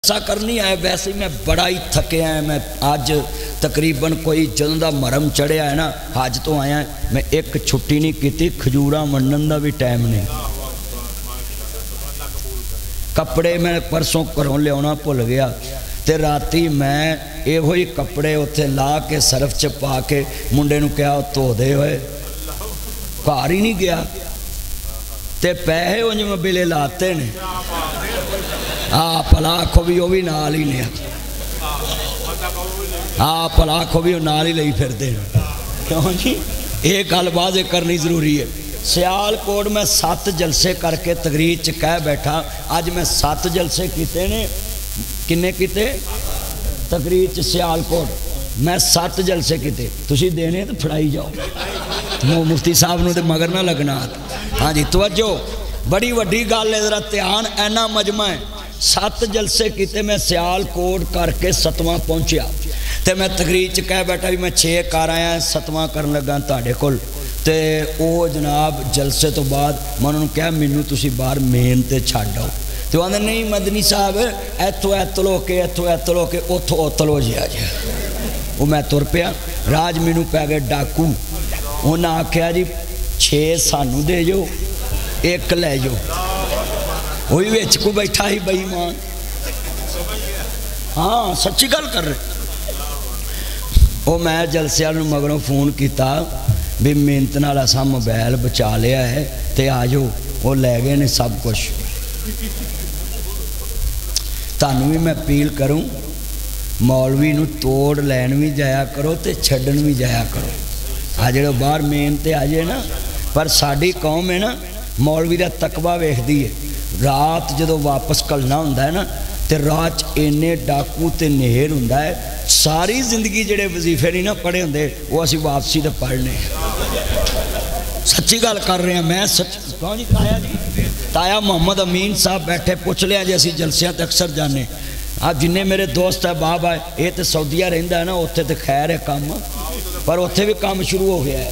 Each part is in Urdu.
ایسا کرنی ہے ویسے میں بڑا ہی تھکے ہیں میں آج تقریباً کوئی جدوں دا مرم چڑھیا ہے نا حج تو آیا ہے میں ایک چھٹی نہیں کیتی کھجوراں ونڈن دا بھی ٹائم نہیں کپڑے میں پرسوں گھروں لیاونا بھول گیا تے راتی میں یہ ہوئی کپڑے اتنے لا کے سرف چ پا کے منڈے نو کہا دھو دے ہوئے گھر ہی نہیں گیا تے پیسے انج میں بلے لاتے نے پلا آخو بھی وہ بھی نال ہی لیا پلا آخو بھی وہ نال ہی لئی پھرتے ہیں کیوں جی یہ گل واضح کرنی ضروری ہے سیال کوٹ میں 7 جلسے کر کے تقریر چ کہہ بیٹھا اج میں 7 جلسے کیتے نے کنے کیتے تقریر چ سیال کوٹ میں 7 جلسے کیتے تسی دینے تو پھڑائی جاؤ مفتی صاحب نو تے مگر نہ لگنا ہاں جی توجہ بڑی وڈی گل ہے ذرا دھیان اینا مجمع ہے 7 جلسے کیتے میں سیال کوٹ کر کے 7واں پہنچیا تے میں تقریر چ کہہ بیٹھا بھی میں 6 کر آیا 7واں کرن لگا تہاڈے کول تے او جناب جلسے تو بعد میں انہوں نے کہا مینوں تسی باہر مین تے چھڈ آؤ تے وہ آندے نہیں مدنی صاحب ایتھوں ایتلو کے اوتھوں اوتلو جیا جی وہ میں تر پیا راج مینوں پی گئے ڈاکو انہیں آخیا جی 6 سانو دے جو 1 لے جو وہی ویچ کو بیٹھا ہی بئی مان ہاں سچی گل کر رہے وہ میں جلسے والوں مگروں فون کیتا بھی محنت نال اساں موبائل بچا لیا ہے تے آ جاؤ وہ لے گئے نے سب کچھ تانوں بھی میں اپیل کروں مولوی نو توڑ لین بھی جایا کرو تے چھڈن بھی جایا کرو آ جڑے باہر مین تے آ جائے نا پر ساڈی قوم ہے نا مولوی دا تقوی ویکھدی ہے رات جدو واپس کلنا ہوندا ہے نا تے رات اینے ڈاکو تے نہر ہوندا ہے ساری زندگی جڑے وظیفے نہیں نا پڑھے ہوندے وہ اسی واپسی تے پڑھنے سچی گل کر رہے ہیں میں سچ کون جی تایا محمد امین صاحب بیٹھے پوچھ لیا جی اسی جلسیاں تے اکثر جانے آپ جنہیں میرے دوست احباب آئے یہ تے سعودیہ رہندا ہے نا اتنے تے خیر ہے کام پر اتنے بھی کام شروع ہو گیا ہے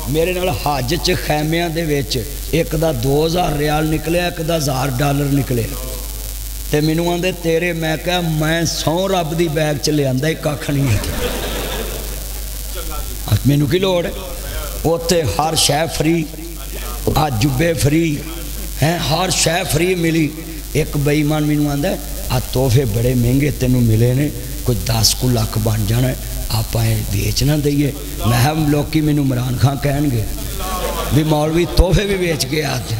میرے نال حج چ خیمیاں دے وچ ایک دا 2000 ریال نکلے ایک دا $1000 نکلے تے مینوں آندے تیرے میں کہا میں 100 رب دی بیگ چ لے آندا ہی کھ نہیں ہے مینوں کی لوڑ ہے اوتے ہر شے فری آ جبے فری ہیں ہر شے فری ملی ایک بے ایمان مینوں آندا آ تحفے بڑے مہنگے تینوں ملے نے کوئی 10 لاکھ بن جانا ہے آپ بیچ نہ دئیے میں ہم لوکی مینوں عمران خان کہن گے بھی مولوی تحفے بھی بیچ گئے آج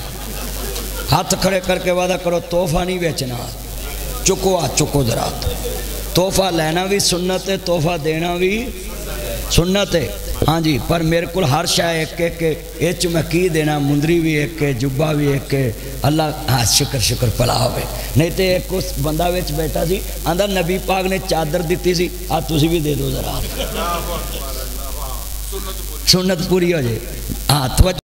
ہاتھ کھڑے کر کے وعدہ کرو تحفہ نہیں بیچنا چکو چکو ذرا تحفہ لینا بھی سنت ہے تحفہ دینا بھی سنت ہے ہاں جی پر میرے کو ہر شے ایک ایچ میں کی دینا مندری بھی ایک جبہ بھی ایک اللہ ہاں شکر پلا ہوئے نہیں تے ایک اس بندہ ویچ بیٹھا سی اندر نبی پاک نے چادر دیتی سی آپ تسی بھی دے دو ذرا سنت پوری ہو جائے ہاں توجہ